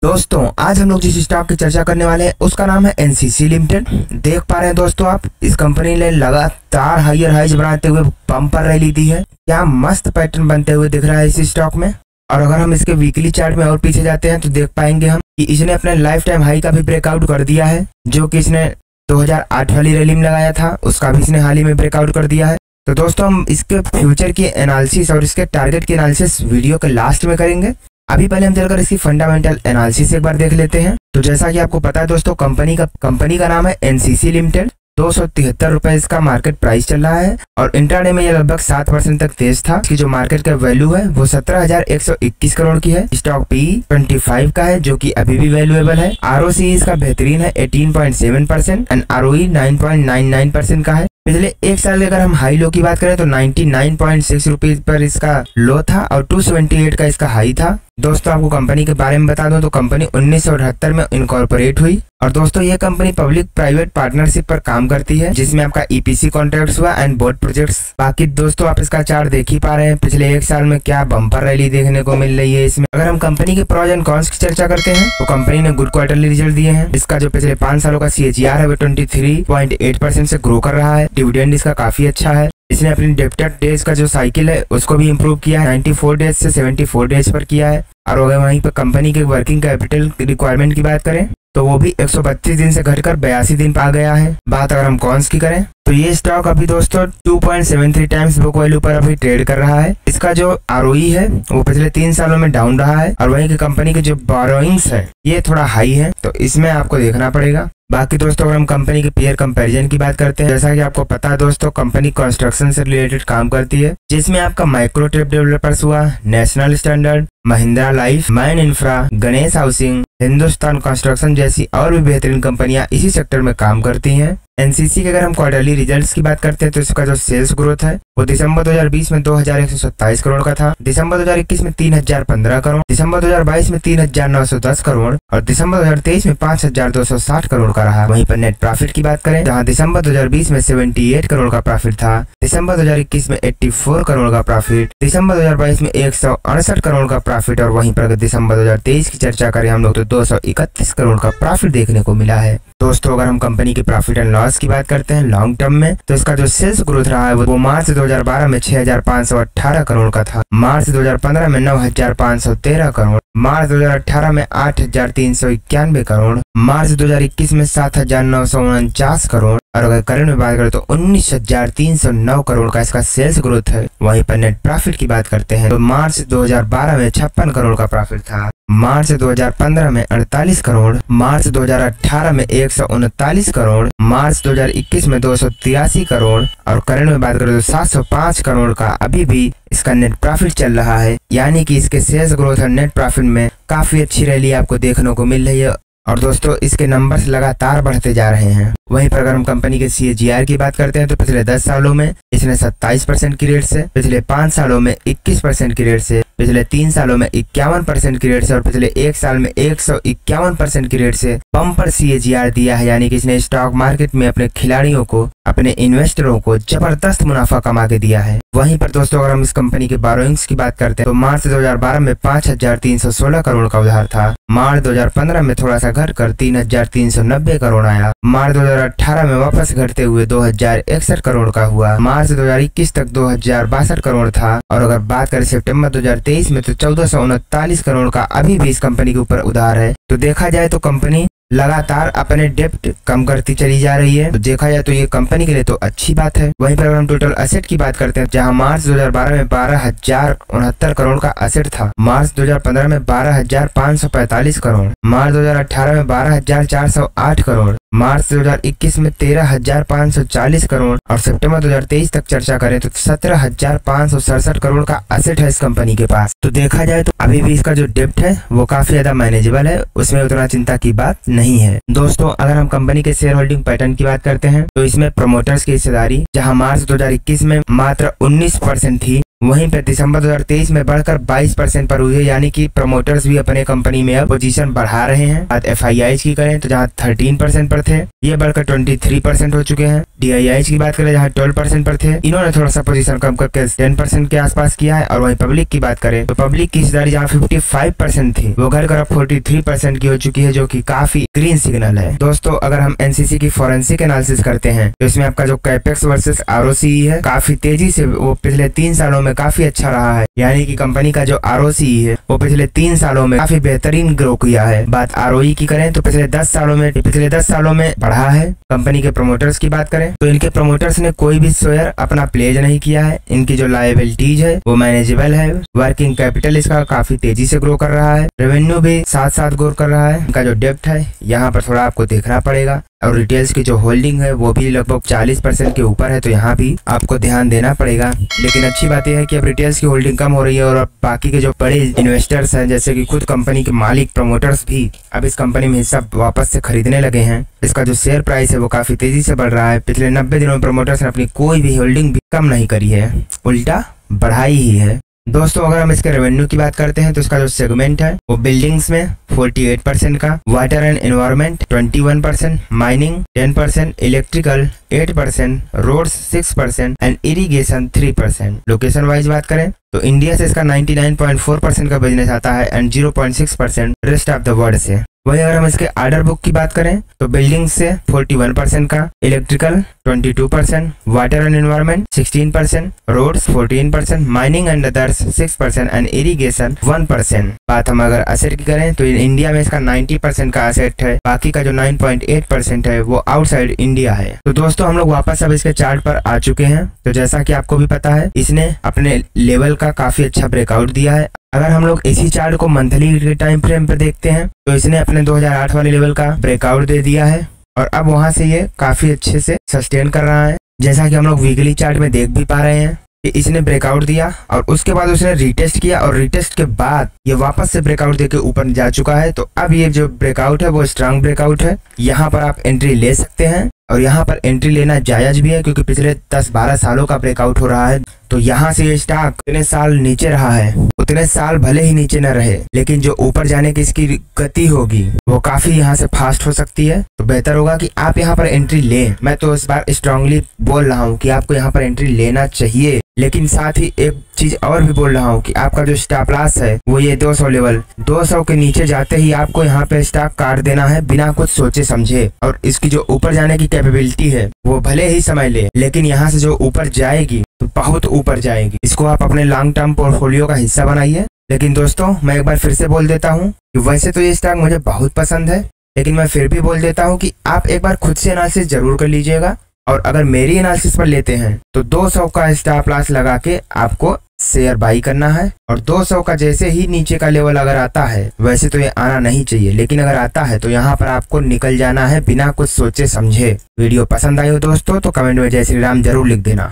दोस्तों आज हम लोग जिस स्टॉक की चर्चा करने वाले हैं उसका नाम है एनसीसी लिमिटेड। देख पा रहे हैं दोस्तों आप, इस कंपनी ने लगातार हायर हाइज बनाते हुए बम्पर रैली दी है। क्या मस्त पैटर्न बनते हुए दिख रहा है इस स्टॉक में। और अगर हम इसके वीकली चार्ट में और पीछे जाते हैं तो देख पाएंगे हम कि इसने अपने लाइफ टाइम हाई का भी ब्रेकआउट कर दिया है, जो कि इसने 2008 वाली रैली में लगाया था, उसका भी इसने हाल ही में ब्रेकआउट कर दिया है। तो दोस्तों हम इसके फ्यूचर की एनालिसिस और इसके टारगेट की एनालिसिस वीडियो के लास्ट में करेंगे। अभी पहले हम चलकर इसकी फंडामेंटल एनालिसिस एक बार देख लेते हैं। तो जैसा कि आपको पता है दोस्तों, कंपनी का नाम है एनसीसी लिमिटेड। 273 रुपए इसका मार्केट प्राइस चल रहा है और इंट्राडे में यह लगभग 7% तक तेज था। इसकी जो मार्केट का वैल्यू है वो 17,121 करोड़ की है। स्टॉक पी 25 का है, जो कि अभी भी वैल्यूएबल है। आरओसी इसका बेहतरीन है 18.7% एंड आरओई 9.99% का है। पिछले एक साल के अगर हम हाई लो की बात करें तो 99.6 रुपीज पर इसका लो था और 278 का इसका हाई था। दोस्तों आपको कंपनी के बारे में बता दूं तो कंपनी 1978 में इनकॉर्पोरेट हुई और दोस्तों ये कंपनी पब्लिक प्राइवेट पार्टनरशिप पर काम करती है, जिसमें आपका ईपीसी कॉन्ट्रैक्ट्स हुआ एंड बोर्ड प्रोजेक्ट्स। बाकी दोस्तों आप इसका चार्ट देख ही पा रहे हैं, पिछले एक साल में क्या बम्पर रैली देखने को मिल रही है इसमें। अगर हम कंपनी के प्रोज एंड कॉन्स की चर्चा करते हैं तो कंपनी ने गुड क्वार्टरली रिजल्ट दिए हैं। इसका जो पिछले 5 सालों का CAGR है वो 23.8% से ग्रो कर रहा है। डिविडेंड इसका काफी अच्छा है। इसने अपनी डेब्टर डेज का जो साइकिल है उसको भी इम्प्रूव किया है, 94 डेज से 74 डेज पर किया है। और अगर वहीं पर कंपनी के वर्किंग कैपिटल रिक्वायरमेंट की बात करें तो वो भी 132 दिन से घटकर 82 दिन पर आ गया है। बात अगर हम कॉन्स की करें तो ये स्टॉक अभी दोस्तों 2.73 टाइम्स बुक वैल्यू पर अभी ट्रेड कर रहा है। इसका जो आरओई है वो पिछले 3 सालों में डाउन रहा है और वहीं की कंपनी के जो बोरोइंग्स है ये थोड़ा हाई है, तो इसमें आपको देखना पड़ेगा। बाकी दोस्तों अगर हम कंपनी के पीयर कंपैरिजन की बात करते हैं, जैसा कि आपको पता है दोस्तों कंपनी कंस्ट्रक्शन से रिलेटेड काम करती है, जिसमें आपका माइक्रोटेप डेवलपर्स हुआ, national standard, Mahindra life, man infra, Ganesh housing, Hindustan construction जैसी और भी बेहतरीन कंपनियां इसी सेक्टर में काम करती हैं। एनसीसी के अगर हम क्वार्टरली रिजल्ट्स की बात करते हैं तो इसका जो सेल्स ग्रोथ है वो दिसंबर 2020 में 2,127 करोड़ का था, दिसंबर 2021 में 3,015 करोड़, दिसंबर 2022 में 3,910 करोड़ और दिसंबर 2023 में 5,260 करोड़ का रहा। वहीं पर नेट प्रॉफिट की बात करें जहां दिसंबर 2020 में 78 करोड़ का प्रॉफिट था, दिसंबर 2021 में 84 करोड़ का प्रॉफिट, दिसंबर 2022 में 168 करोड़ का प्रॉफिट और वहीं पर दिसंबर 2023 की चर्चा करें हम लोग तो 231 करोड़ का प्रॉफिट देखने को मिला है। दोस्तों अगर हम कंपनी की प्रॉफिट एंड लॉस की बात करते हैं लॉन्ग टर्म में तो इसका जो सेल्स ग्रोथ रहा है वो मार्च 2012 में 6,518 करोड़ का था, मार्च 2015 में 9,513 करोड़, मार्च 2018 में 8,391 करोड़, मार्च 2021 में 7,949 करोड़ और अगर करंट में बात करें तो 19,309 करोड़ का इसका सेल्स ग्रोथ है। वहीं पर नेट प्रॉफिट की बात करते हैं तो मार्च 2012 में 56 करोड़ का प्रॉफिट था, मार्च 2015 में 48 करोड़, मार्च 2018 में 139 करोड़, मार्च 2021 में 283 करोड़ और करंट में बात करें तो 705 करोड़ का अभी भी इसका नेट प्रॉफिट चल रहा है। यानी कि इसके सेल्स ग्रोथ और नेट प्रॉफिट में काफी अच्छी रैली आपको देखने को मिल रही है और दोस्तों इसके नंबर्स लगातार बढ़ते जा रहे हैं। वहीं पर अगर हम कंपनी के CAGR की बात करते हैं तो पिछले 10 सालों में इसने 27% की रेट से, पिछले 5 सालों में 21% की रेट से, पिछले 3 सालों में 51% की रेट से और पिछले 1 साल में 151% की रेट से बम्पर CAGR दिया है। यानी कि इसने स्टॉक मार्केट में अपने खिलाड़ियों को, अपने इन्वेस्टरों को जबरदस्त मुनाफा कमा के दिया है। वहीं पर दोस्तों अगर हम इस कंपनी के बोरोइंग्स की बात करते हैं तो मार्च 2012 में 5,316 करोड़ का उधार था, मार्च 2015 में थोड़ा सा घटकर 3,390 करोड़ आया, मार्च 2018 में वापस घटते हुए 2,061 करोड़ का हुआ, मार्च 2021 तक 2,062 करोड़ था और अगर बात करें सितंबर 2023 में तो 1,439 करोड़ का अभी भी इस कंपनी के ऊपर उधार है। तो देखा जाए तो कंपनी लगातार अपने डेप्ट कम करती चली जा रही है, तो देखा जाए तो ये कंपनी के लिए तो अच्छी बात है। वहीं पर हम टोटल एसेट की बात करते हैं जहां मार्च 2012 में 12,069 करोड़ का एसेट था, मार्च 2015 में 12,545 करोड़, मार्च 2018 में 12,408 करोड़, मार्च 2021 में 13,540 करोड़ और सितंबर 2023 तक चर्चा करें तो 17,567 करोड़ का एसेट है इस कंपनी के पास। तो देखा जाए तो अभी भी इसका जो डेप्ट है वो काफी ज्यादा मैनेजेबल है, उसमें उतना चिंता की बात नहीं है। दोस्तों अगर हम कंपनी के शेयर होल्डिंग पैटर्न की बात करते हैं तो इसमें प्रमोटर्स की हिस्सेदारी जहां मार्च 2021 में मात्र 19% थी वहीं पे दिसंबर 2023 में बढ़कर 22% पर हुई है, यानी कि प्रमोटर्स भी अपने कंपनी में अब पोजीशन बढ़ा रहे हैं। बात FIIs की करें तो जहां 13% पर थे ये बढ़कर 23% हो चुके हैं। DIIs की बात करें जहां 12% पर थे, इन्होंने थोड़ा सा पोजीशन कम करके 10% के आसपास किया है। और वहीं पब्लिक की बात करें तो पब्लिक की हिस्सेदारी जहां 55% थी वो घटकर अब 43% की हो चुकी है, जो कि काफी ग्रीन सिग्नल है। दोस्तों अगर हम NCC की फोरेंसिक एनालिसिस करते हैं तो इसमें आपका जो कैपेक्स वर्सेस ROCE है काफी तेजी से वो पिछले 3 सालों में काफी अच्छा रहा है, यानी कि कंपनी का जो ROCE है वो पिछले 3 सालों में काफी बेहतरीन ग्रो किया है। बात ROE की करें तो पिछले 10 सालों में बढ़ा है। कंपनी के प्रमोटर्स की बात करें तो इनके प्रमोटर्स ने कोई भी शेयर अपना प्लेज नहीं किया है। इनकी जो लायबिलिटीज है वो मैनेजेबल है। वर्किंग कैपिटल इसका काफी तेजी से ग्रो कर रहा है। रेवेन्यू भी साथ साथ ग्रो कर रहा है। इनका जो डेब्ट है यहाँ पर थोड़ा आपको देखना पड़ेगा। और रिटेल्स की जो होल्डिंग है वो भी लगभग 40% के ऊपर है, तो यहाँ भी आपको ध्यान देना पड़ेगा। लेकिन अच्छी बात यह है कि अब रिटेल्स की होल्डिंग कम हो रही है और अब बाकी के जो बड़े इन्वेस्टर्स हैं जैसे कि खुद कंपनी के मालिक प्रमोटर्स भी अब इस कंपनी में हिस्सा वापस से खरीदने लगे हैं। इसका जो शेयर प्राइस है वो काफी तेजी से बढ़ रहा है। पिछले 90 दिनों में प्रमोटर्स ने अपनी कोई भी होल्डिंग भी कम नहीं करी है, उल्टा बढ़ाई ही है। दोस्तों अगर हम इसके रेवेन्यू की बात करते हैं तो इसका जो सेगमेंट है वो बिल्डिंग्स में 48% का, water and environment 21%, mining 10%, electrical 8%, roads 6% and irrigation 3%। Location wise बात करें तो इंडिया से इसका 99.4% का बिजनेस आता है and 0.6% rest of the world से। वहीं अगर हम इसके ऑर्डर बुक की बात करें तो बिल्डिंग से 41% का, electrical 22%, water and environment 16%, roads 14%, mining and others 6% and irrigation 1%। बात हम अगर असेट की करें तो इंडिया में इसका 90% का असेट है, बाकी का जो 9.8% है वो आउटसाइड इंडिया है। तो दोस्तों हम लोग वापस अब इसके चार्ट पर आ चुके हैं। तो जैसा कि आपको भी पता है इसने अपने लेवल का काफी अच्छा ब्रेकआउट दिया है। अगर हम लोग इसी चार्ट को मंथली के टाइम फ्रेम पर देखते हैं तो इसने अपने 2008 वाले लेवल का ब्रेकआउट दे दिया है और अब वहां से ये काफी अच्छे से सस्टेन कर रहा है। जैसा कि हम लोग वीकली चार्ट में देख भी पा रहे हैं कि इसने ब्रेकआउट दिया और उसके बाद उसने रीटेस्ट किया और रीटेस्ट के बाद ये वापस से ब्रेकआउट देके ऊपर जा चुका है। तो अब ये जो ब्रेकआउट है वो स्ट्रांग ब्रेकआउट है। यहाँ पर आप एंट्री ले सकते हैं और यहाँ पर एंट्री लेना जायज भी है क्योंकि पिछले 10-12 सालों का ब्रेकआउट हो रहा है। तो यहाँ से ये स्टॉक इतने साल नीचे रहा है, उतने साल भले ही नीचे न रहे लेकिन जो ऊपर जाने की इसकी गति होगी वो काफी यहाँ से फास्ट हो सकती है। तो बेहतर होगा कि आप यहाँ पर एंट्री लें। मैं तो इस बार स्ट्रांगली बोल रहा हूँ कि आपको यहाँ पर एंट्री लेना चाहिए, लेकिन साथ ही एक चीज और भी बोल रहा हूँ कि आपका जो स्टॉप लॉस है वो ये 200 लेवल, 200 के नीचे जाते ही आपको यहाँ पे स्टॉक काट देना है बिना कुछ सोचे समझे। और इसकी जो ऊपर जाने की कैपेबिलिटी है वो भले ही समय ले लेकिन यहाँ से जो ऊपर जाएगी तो बहुत ऊपर जाएगी। इसको आप अपने लॉन्ग टर्म पोर्टफोलियो का हिस्सा बनाइए। लेकिन दोस्तों मैं एक बार फिर से बोल देता हूँ कि वैसे तो ये स्टॉक मुझे बहुत पसंद है, लेकिन मैं फिर भी बोल देता हूँ कि आप एक बार खुद से एनालिसिस जरूर कर लीजिएगा। और अगर मेरी एनालिसिस पर लेते हैं तो 200 का स्टॉप लॉस लगा के आपको शेयर बाई करना है। और 200 का जैसे ही नीचे का लेवल अगर आता है, वैसे तो ये आना नहीं चाहिए लेकिन अगर आता है तो यहाँ पर आपको निकल जाना है बिना कुछ सोचे समझे। वीडियो पसंद आई हो दोस्तों तो कमेंट में जय श्री राम जरूर लिख देना।